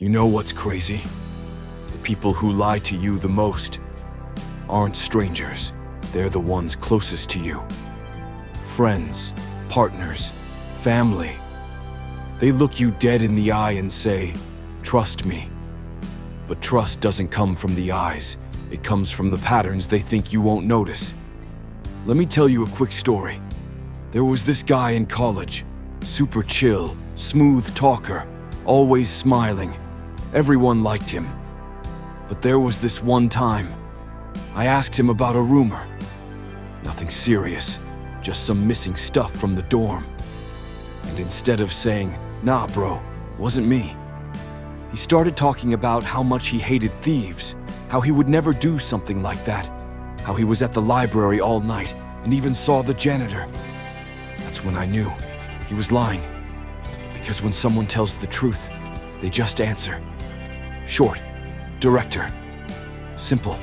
You know what's crazy? The people who lie to you the most aren't strangers. They're the ones closest to you. Friends, partners, family. They look you dead in the eye and say, "Trust me." But trust doesn't come from the eyes. It comes from the patterns they think you won't notice. Let me tell you a quick story. There was this guy in college, super chill, smooth talker, always smiling. Everyone liked him. But there was this one time, I asked him about a rumor. Nothing serious, just some missing stuff from the dorm. And instead of saying, "Nah, bro, wasn't me," he started talking about how much he hated thieves, how he would never do something like that, how he was at the library all night and even saw the janitor. That's when I knew he was lying. Because when someone tells the truth, they just answer. Short, director, simple.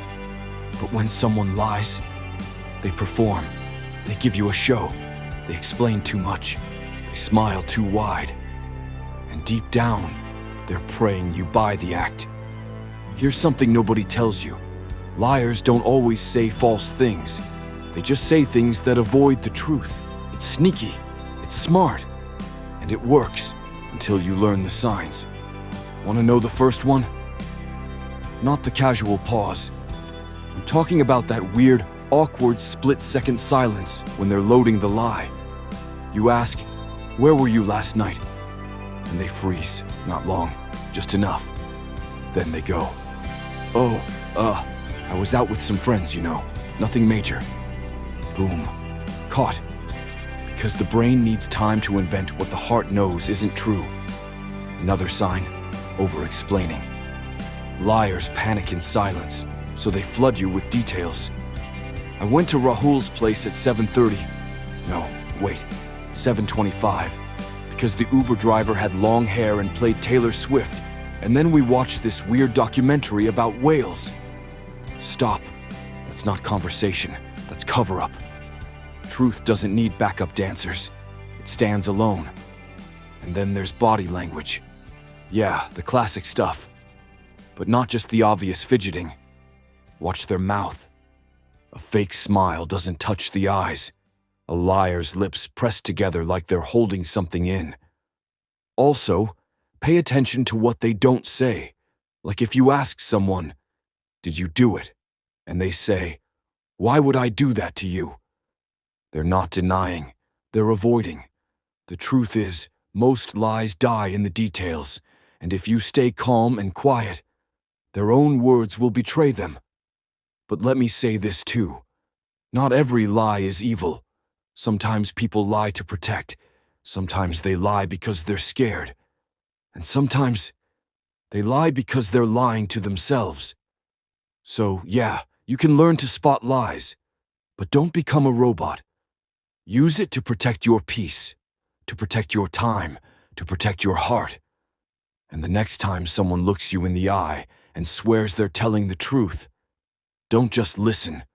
But when someone lies, they perform. They give you a show. They explain too much. They smile too wide. And deep down, they're praying you buy the act. Here's something nobody tells you. Liars don't always say false things. They just say things that avoid the truth. It's sneaky. It's smart. And it works until you learn the signs. Want to know the first one? Not the casual pause. I'm talking about that weird, awkward split-second silence when they're loading the lie. You ask, "Where were you last night?" And they freeze. Not long, just enough. Then they go, "Oh, I was out with some friends, you know. Nothing major." Boom. Caught. Because the brain needs time to invent what the heart knows isn't true. Another sign, over-explaining. Liars panic in silence, so they flood you with details. I went to Rahul's place at 7:30. No, wait, 7:25. Because the Uber driver had long hair and played Taylor Swift, and then we watched this weird documentary about whales. Stop. That's not conversation. That's cover-up. Truth doesn't need backup dancers. It stands alone. And then there's body language. Yeah, the classic stuff. But not just the obvious fidgeting. Watch their mouth. A fake smile doesn't touch the eyes. A liar's lips pressed together like they're holding something in. Also, pay attention to what they don't say. Like if you ask someone, "Did you do it?" And they say, "Why would I do that to you?" They're not denying. They're avoiding. The truth is, most lies die in the details. And if you stay calm and quiet, their own words will betray them. But let me say this too. Not every lie is evil. Sometimes people lie to protect. Sometimes they lie because they're scared. And sometimes they lie because they're lying to themselves. So, yeah, you can learn to spot lies, but don't become a robot. Use it to protect your peace, to protect your time, to protect your heart. And the next time someone looks you in the eye and swears they're telling the truth, don't just listen.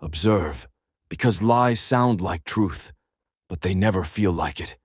Observe, because lies sound like truth, but they never feel like it.